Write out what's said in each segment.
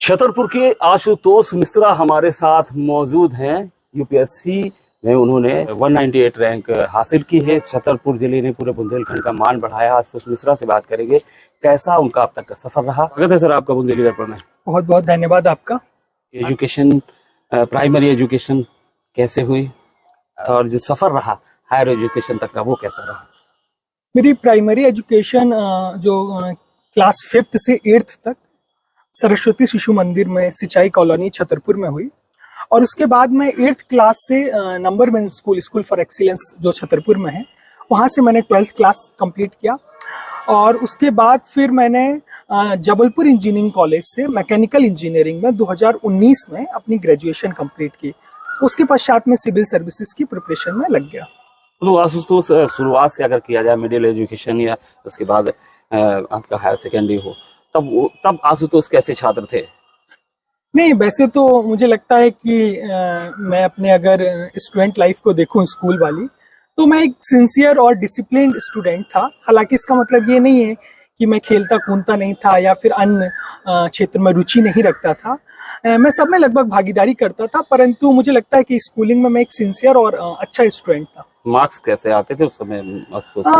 छतरपुर के आशुतोष मिश्रा हमारे साथ मौजूद हैं। यूपीएससी में उन्होंने 198 रैंक हासिल की है। छतरपुर जिले ने पूरे बुंदेलखंड का मान बढ़ाया। आशुतोष मिश्रा से बात करेंगे, कैसा उनका अब तक का सफर रहा। स्वागत है सर आपका बुंदेली दर्पण में। बहुत बहुत धन्यवाद आपका। एजुकेशन, प्राइमरी एजुकेशन कैसे हुई और जो सफर रहा हायर एजुकेशन तक का वो कैसा रहा? मेरी प्राइमरी एजुकेशन जो क्लास 5th से 8th तक सरस्वती शिशु मंदिर में सिंचाई कॉलोनी छतरपुर में हुई और उसके बाद मैं 8th क्लास से नंबरमैन स्कूल फॉर एक्सीलेंस जो छतरपुर में है वहाँ से मैंने 12th क्लास कंप्लीट किया और उसके बाद फिर मैंने जबलपुर इंजीनियरिंग कॉलेज से मैकेनिकल इंजीनियरिंग में 2019 में अपनी ग्रेजुएशन कंप्लीट की। उसके पश्चात में सिविल सर्विसेज की प्रिपरेशन में लग गया। तो आशुतोष, शुरुआत से अगर किया जाए मिडिल एजुकेशन या उसके बाद आपका हायर सेकेंडरी हो, तब आशुतोष कैसे छात्र थे? नहीं, वैसे तो मुझे लगता है कि मैं अपने अगर स्टूडेंट लाइफ को देखूं स्कूल वाली, तो मैं एक सिंसियर और डिसिप्लिन्ड स्टूडेंट था। हालांकि इसका मतलब ये नहीं है कि मैं खेलता कूदता नहीं था या फिर अन्य क्षेत्र में रुचि नहीं रखता था। मैं सब में लगभग भागीदारी करता था, परंतु मुझे लगता है कि स्कूलिंग में मैं एक सिंसियर और अच्छा स्टूडेंट था। मार्क्स कैसे आते थे उस समय?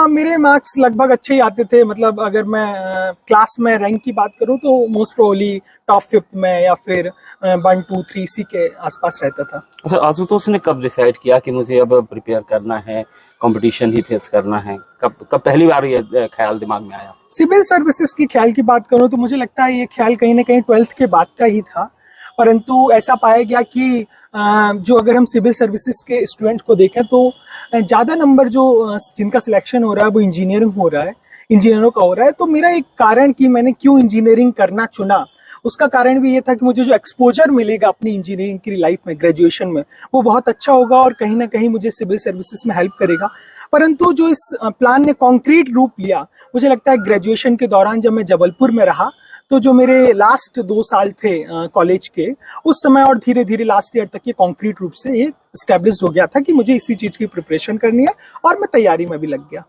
मेरे मार्क्स लगभग अच्छे ही आते थे। मतलब अगर मैं क्लास में रैंक की बात करूं तो मोस्ट प्रोबेबली टॉप 5th में या फिर 1, 2, 3 इसी के आसपास रहता था। अच्छा, आशुतोष ने कब डिसाइड किया कि मुझे अब प्रिपेयर करना है, कंपटीशन ही फेस करना है? कब पहली बार ये ख्याल दिमाग में आया? सिविल सर्विसेज की ख्याल की बात करूं तो मुझे लगता है ये ख्याल कहीं ना कहीं 12th के बाद का ही था, परंतु ऐसा पाया गया कि जो अगर हम सिविल सर्विसेज के स्टूडेंट को देखें तो ज़्यादा नंबर जो जिनका सिलेक्शन हो रहा है वो इंजीनियरिंग हो रहा है, इंजीनियरों का हो रहा है। तो मेरा एक कारण कि मैंने क्यों इंजीनियरिंग करना चुना, उसका कारण भी ये था कि मुझे जो एक्सपोजर मिलेगा अपनी इंजीनियरिंग की लाइफ में ग्रेजुएशन में वो बहुत अच्छा होगा और कहीं ना कहीं मुझे सिविल सर्विसेज में हेल्प करेगा। परंतु जो इस प्लान ने कॉन्क्रीट रूप लिया, मुझे लगता है ग्रेजुएशन के दौरान जब मैं जबलपुर में रहा तो जो मेरे लास्ट 2 साल थे कॉलेज के, उस समय और धीरे धीरे लास्ट ईयर तक ये कॉन्क्रीट रूप से ये स्टैब्लिश हो गया था कि मुझे इसी चीज की प्रिपरेशन करनी है और मैं तैयारी में भी लग गया।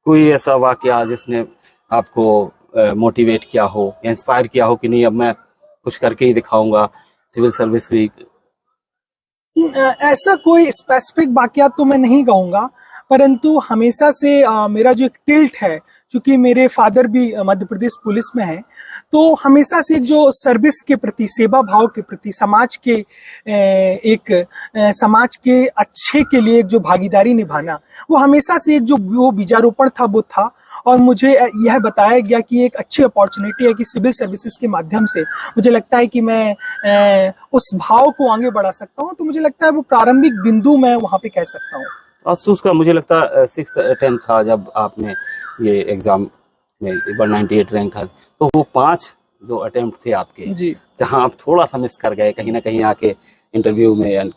कोई ऐसा वाकया जिसने आपको मोटिवेट किया हो, इंस्पायर किया हो कि नहीं अब मैं कुछ करके ही दिखाऊंगा सिविल सर्विस भी? ऐसा कोई स्पेसिफिक वाकया तो मैं नहीं कहूंगा, परंतु हमेशा से मेरा जो एक टिल्ट है, क्योंकि मेरे फादर भी मध्य प्रदेश पुलिस में हैं, तो हमेशा से एक जो सर्विस के प्रति, सेवा भाव के प्रति, समाज के अच्छे के लिए एक जो भागीदारी निभाना, वो हमेशा से एक जो वो बीजारोपण था वो था। और मुझे यह बताया गया कि एक अच्छी अपॉर्चुनिटी है कि सिविल सर्विसेज के माध्यम से मुझे लगता है कि मैं उस भाव को आगे बढ़ा सकता हूँ। तो मुझे लगता है वो प्रारंभिक बिंदु मैं वहाँ पे कह सकता हूँ। आशुतोष का मुझे लगता है 6th अटेम्प्ट था जब आपने ये एग्जाम में 198 रैंक है, तो वो 5 जो अटेम्प्ट थे आपके जी, जहां आप थोड़ा सा मिस कर गए कहीं ना कहीं आके इंटरव्यू में,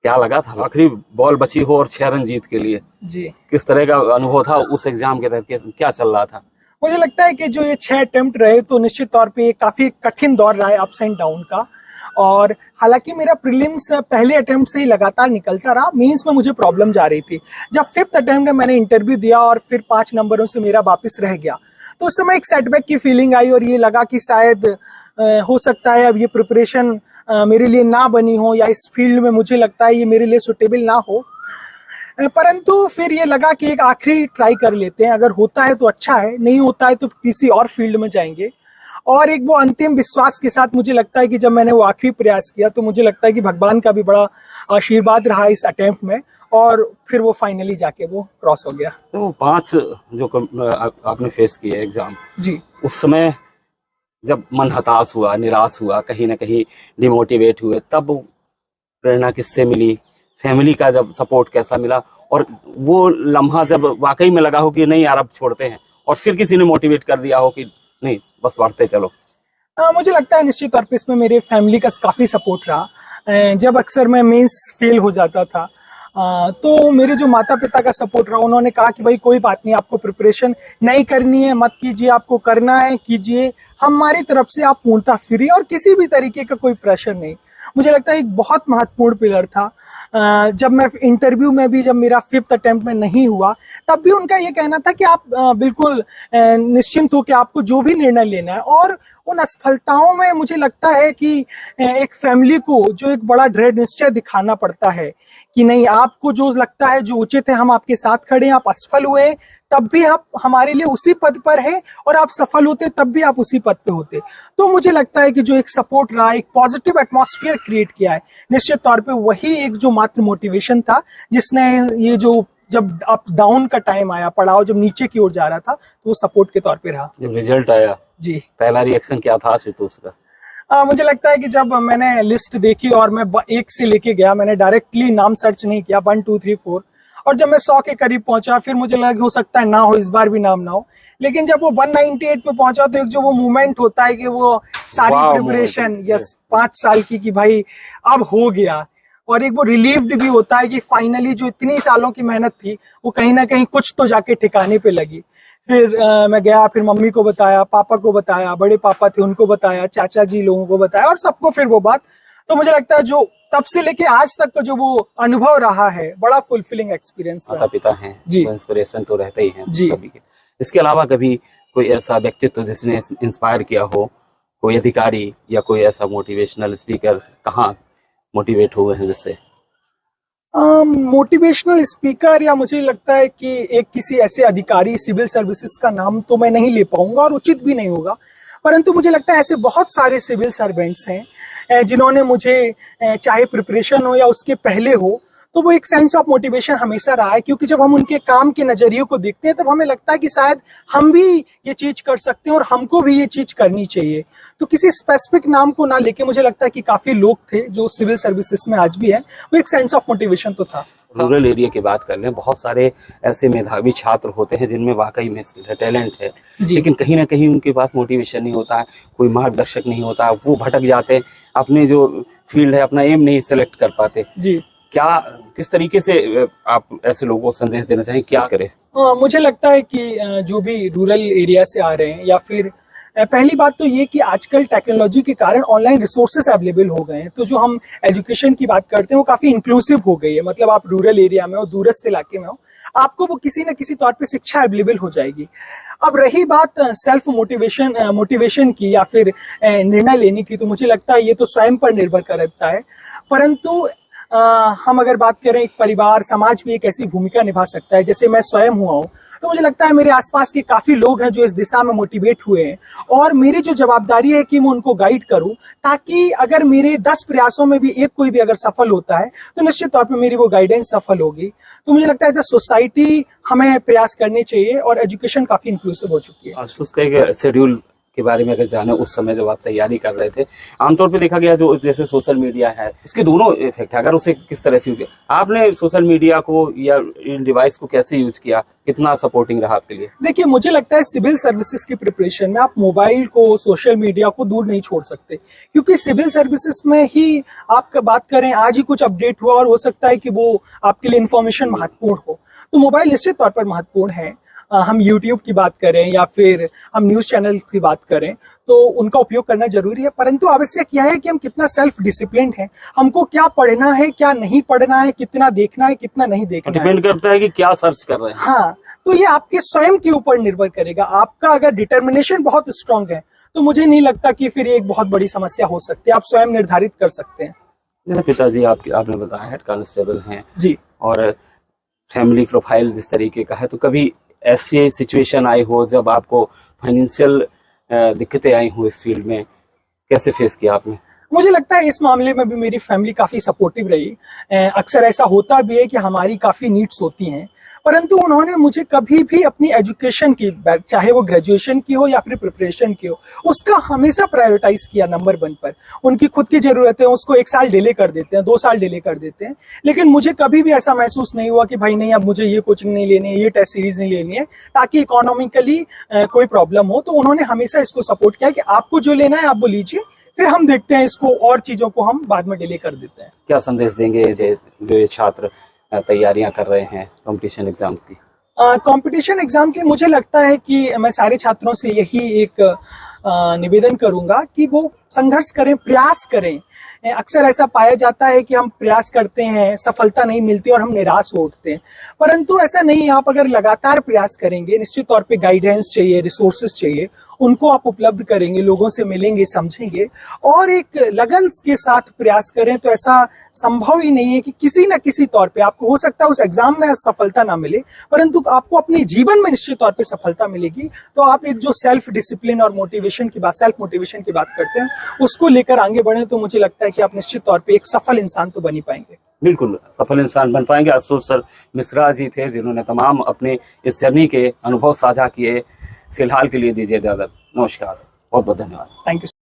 क्या लगा था? आखिरी बॉल बची हो और 6 रन जीत के लिए जी, किस तरह का अनुभव था उस एग्जाम के तहत? क्या चल रहा था? मुझे लगता है कि जो ये 6 अटेम्प्ट रहे तो निश्चित तौर पे काफी कठिन दौर रहा है, अप्स एंड डाउन का। और हालांकि मेरा प्रीलिम्स पहले अटेम्प्ट से ही लगातार निकलता रहा, मेंस में मुझे प्रॉब्लम जा रही थी। जब 5th अटेम्प्ट में मैंने इंटरव्यू दिया और फिर 5 नंबरों से मेरा वापस रह गया, तो उस समय एक सेटबैक की फीलिंग आई और ये लगा कि शायद हो सकता है अब ये प्रिपरेशन मेरे लिए ना बनी हो या इस फील्ड में मुझे लगता है ये मेरे लिए सुटेबल ना हो। परंतु फिर ये लगा कि एक आखिरी ट्राई कर लेते हैं, अगर होता है तो अच्छा है, नहीं होता है तो किसी और फील्ड में जाएंगे। और एक वो अंतिम विश्वास के साथ मुझे लगता है कि जब मैंने वो आखिरी प्रयास किया तो मुझे लगता है कि भगवान का भी बड़ा आशीर्वाद रहा इस अटेम्प्ट में और फिर वो फाइनली जाके वो क्रॉस हो गया। तो 5 जो आपने फेस किए एग्जाम जी, उस समय जब मन हताश हुआ, निराश हुआ, कहीं ना कहीं डिमोटिवेट हुए, तब प्रेरणा किससे मिली? फैमिली का जब सपोर्ट कैसा मिला? और वो लम्हा जब वाकई में लगा हो कि नहीं यार अब छोड़ते हैं, और फिर किसी ने मोटिवेट कर दिया हो कि नहीं बस बढ़ते चलो? मुझे लगता है निश्चित तौर पे इसमें मेरे फैमिली का काफी सपोर्ट रहा। जब अक्सर मैं मेंस फेल हो जाता था तो मेरे जो माता पिता का सपोर्ट रहा, उन्होंने कहा कि भाई कोई बात नहीं, आपको प्रिपरेशन नहीं करनी है मत कीजिए, आपको करना है कीजिए, हमारी तरफ से आप पूर्णतः फ्री और किसी भी तरीके का कोई प्रेशर नहीं। मुझे लगता है एक बहुत महत्वपूर्ण पिलर था जब मैं इंटरव्यू में भी, जब मेरा 5th अटेम्प्ट में नहीं हुआ, तब भी उनका ये कहना था कि आप बिल्कुल निश्चिंत हो कि आपको जो भी निर्णय लेना है। और उन असफलताओं में मुझे लगता है कि एक फैमिली को जो एक बड़ा दृढ़ निश्चय दिखाना पड़ता है कि नहीं, आपको जो लगता है, जो उचित है, हम आपके साथ खड़े हैं। आप असफल हुए तब भी आप हमारे लिए उसी पद पर हैं, और आप सफल होते तब भी आप उसी पद पे होते। तो मुझे लगता है कि जो एक सपोर्ट रहा, एक पॉजिटिव एटमॉस्फेयर क्रिएट किया है, निश्चित तौर पे वही एक जो मात्र मोटिवेशन था जिसने ये जो जब अप डाउन का टाइम आया, पड़ाव जब नीचे की ओर जा रहा था, तो वो सपोर्ट के तौर पे रहा। जब रिजल्ट आया जी, पहला रिएक्शन क्या था आशुतोष का? मुझे लगता है कि जब मैंने लिस्ट देखी और मैं 1 से लेके गया, मैंने डायरेक्टली नाम सर्च नहीं किया, 1 2 3 4, और जब मैं 100 के करीब पहुंचा, फिर मुझे लगा हो सकता है ना हो, इस बार भी नाम ना हो। लेकिन जब वो 198 पे पहुंचा, तो एक जो वो मूवमेंट होता है कि वो सारी प्रिपरेशन, यस, 5 साल की, कि भाई अब हो गया, और एक वो रिलीव्ड भी होता है कि फाइनली जो इतनी सालों की मेहनत थी वो कहीं ना कहीं कुछ तो जाके ठिकाने पे लगी। फिर मैं गया, फिर मम्मी को बताया, पापा को बताया, बड़े पापा थे उनको बताया, चाचा जी लोगों को बताया, और सबको फिर वो बात। तो मुझे लगता है जो तब से लेके आज तक का जो वो अनुभव रहा है, बड़ा फुलफिलिंग एक्सपीरियंस। माता पिता हैं जी, इंस्पिरेशन तो रहते ही हैं जी। कभी के। इसके अलावा कभी कोई ऐसा व्यक्तित्व जिसने इंस्पायर किया हो, कोई अधिकारी या कोई ऐसा मोटिवेशनल स्पीकर, कहाँ मोटिवेट हुए हैं जिससे? मोटिवेशनल स्पीकर, या मुझे लगता है कि एक किसी ऐसे अधिकारी सिविल सर्विसेज का नाम तो मैं नहीं ले पाऊंगा और उचित भी नहीं होगा, परंतु मुझे लगता है ऐसे बहुत सारे सिविल सर्वेंट्स हैं जिन्होंने मुझे, चाहे प्रिपरेशन हो या उसके पहले हो, तो वो एक सेंस ऑफ मोटिवेशन हमेशा रहा है। क्योंकि जब हम उनके काम के नजरिए को देखते हैं, तब हमें लगता है कि शायद हम भी ये चीज कर सकते हैं और हमको भी ये चीज करनी चाहिए। तो किसी स्पेसिफिक नाम को ना लेके मुझे लगता है कि काफी लोग थे जो सिविल सर्विसेज में आज भी है, वो एक सेंस ऑफ मोटिवेशन तो था। रूरल एरिया की बात कर लें, बहुत सारे ऐसे मेधावी छात्र होते हैं जिनमें वाकई में स्किल है, टैलेंट है, लेकिन कहीं ना कहीं उनके पास मोटिवेशन नहीं होता है, कोई मार्गदर्शक नहीं होता है, वो भटक जाते हैं, अपने जो फील्ड है, अपना एम नहीं सेलेक्ट कर पाते। जी, क्या, किस तरीके से आप ऐसे लोगों को संदेश देना चाहें, क्या करें? मुझे लगता है कि जो भी रूरल एरिया से आ रहे हैं, या फिर पहली बात तो ये कि आजकल टेक्नोलॉजी के कारण ऑनलाइन रिसोर्सेस अवेलेबल हो गए हैं, तो जो हम एजुकेशन की बात करते हैं वो काफी इंक्लूसिव हो गई है। मतलब आप रूरल एरिया में हो, दूरस्थ इलाके में हो, आपको वो किसी न किसी तौर पे शिक्षा अवेलेबल हो जाएगी। अब रही बात सेल्फ मोटिवेशन की या फिर निर्णय लेने की, तो मुझे लगता है ये तो स्वयं पर निर्भर करता है। परंतु हम अगर बात करें, एक परिवार, समाज भी एक ऐसी भूमिका निभा सकता है। जैसे मैं स्वयं हुआ हूँ, तो मुझे लगता है मेरे आसपास के काफी लोग हैं जो इस दिशा में मोटिवेट हुए हैं, और मेरी जो जवाबदारी है कि मैं उनको गाइड करूं, ताकि अगर मेरे 10 प्रयासों में भी एक कोई भी अगर सफल होता है, तो निश्चित तौर पे मेरी वो गाइडेंस सफल होगी। तो मुझे लगता है एज अ सोसाइटी हमें प्रयास करने चाहिए, और एजुकेशन काफी इंक्लूसिव हो चुकी है। उसका शेड्यूल के बारे में अगर जाने, उस समय जब आप तैयारी कर रहे थे, आमतौर पे देखा गया जो जैसे सोशल मीडिया है, इसके दोनों इफेक्ट है, अगर उसे किस तरह से यूज किया आपने, सोशल मीडिया को या इन डिवाइस को कैसे यूज किया, कितना सपोर्टिंग रहा आपके लिए? देखिए, मुझे लगता है सिविल सर्विसेज की प्रिपरेशन में आप मोबाइल को, सोशल मीडिया को दूर नहीं छोड़ सकते, क्योंकि सिविल सर्विसेज में ही आप बात करें, आज ही कुछ अपडेट हुआ और हो सकता है कि वो आपके लिए इन्फॉर्मेशन महत्वपूर्ण हो, तो मोबाइल निश्चित तौर पर महत्वपूर्ण है। हम YouTube की बात करें या फिर हम न्यूज चैनल की बात करें, तो उनका उपयोग करना जरूरी है, परंतु आवश्यक यह है कि हम कितना सेल्फ डिसिप्लिन है, हमको क्या पढ़ना है, क्या नहीं पढ़ना है, कितना देखना है, कितना नहीं देखना है। डिपेंड करता है कि क्या सर्च कर रहे हैं। हाँ, तो ये आपके स्वयं के ऊपर निर्भर करेगा। आपका अगर डिटर्मिनेशन बहुत स्ट्रांग है, तो मुझे नहीं लगता कि फिर एक बहुत बड़ी समस्या हो सकती है, आप स्वयं निर्धारित कर सकते हैं। जैसे पिताजी आपने बताया हेड कांस्टेबल हैं जी, और फैमिली प्रोफाइल जिस तरीके का है, तो कभी ऐसी सिचुएशन आई हो जब आपको फाइनेंशियल दिक्कतें आई हो इस फील्ड में, कैसे फेस किया आपने? मुझे लगता है इस मामले में भी मेरी फैमिली काफी सपोर्टिव रही। अक्सर ऐसा होता भी है कि हमारी काफी नीड्स होती हैं, परंतु उन्होंने मुझे कभी भी अपनी एजुकेशन की, चाहे वो ग्रेजुएशन की हो या फिर प्रिपरेशन की हो, उसका हमेशा प्रायोरिटाइज किया नंबर 1 पर। उनकी खुद की जरूरतें उसको 1 साल डिले कर देते हैं, 2 साल डिले कर देते हैं, लेकिन मुझे कभी भी ऐसा महसूस नहीं हुआ कि भाई नहीं, अब मुझे ये कोचिंग नहीं लेनी है, ये टेस्ट सीरीज नहीं लेनी है, ताकि इकोनॉमिकली कोई प्रॉब्लम हो। तो उन्होंने हमेशा इसको सपोर्ट किया कि आपको जो लेना है आप वो लीजिए, फिर हम देखते हैं इसको, और चीजों को हम बाद में डिले कर देते हैं। क्या संदेश देंगे जो ये छात्र तैयारियां कर रहे हैं कंपटीशन एग्जाम की? कंपटीशन एग्जाम की मुझे लगता है कि मैं सारे छात्रों से यही एक निवेदन करूंगा कि वो संघर्ष करें, प्रयास करें। अक्सर ऐसा पाया जाता है कि हम प्रयास करते हैं, सफलता नहीं मिलती और हम निराश हो उठते हैं, परंतु ऐसा नहीं है। आप अगर लगातार प्रयास करेंगे, निश्चित तौर पे गाइडेंस चाहिए, रिसोर्सेज चाहिए, उनको आप उपलब्ध करेंगे, लोगों से मिलेंगे, समझेंगे और एक लगन के साथ प्रयास करें तो ऐसा संभव ही नहीं है कि किसी न किसी तौर पे आपको, हो सकता है उस एग्जाम में सफलता ना मिले, परंतु आपको अपने जीवन में निश्चित तौर पे सफलता मिलेगी। तो आप एक जो सेल्फ डिसिप्लिन और मोटिवेशन की बात, सेल्फ मोटिवेशन की बात करते हैं, उसको लेकर आगे बढ़े तो मुझे लगता है कि आप निश्चित तौर पे एक सफल इंसान तो बन ही पाएंगे। बिल्कुल सफल इंसान बन पाएंगे। आशुतोष सर मिश्रा जी थे जिन्होंने तमाम अपने इस जर्नी के अनुभव साझा किए। फिलहाल के लिए दीजिए इजाजत। नमस्कार, बहुत बहुत धन्यवाद। Thank you.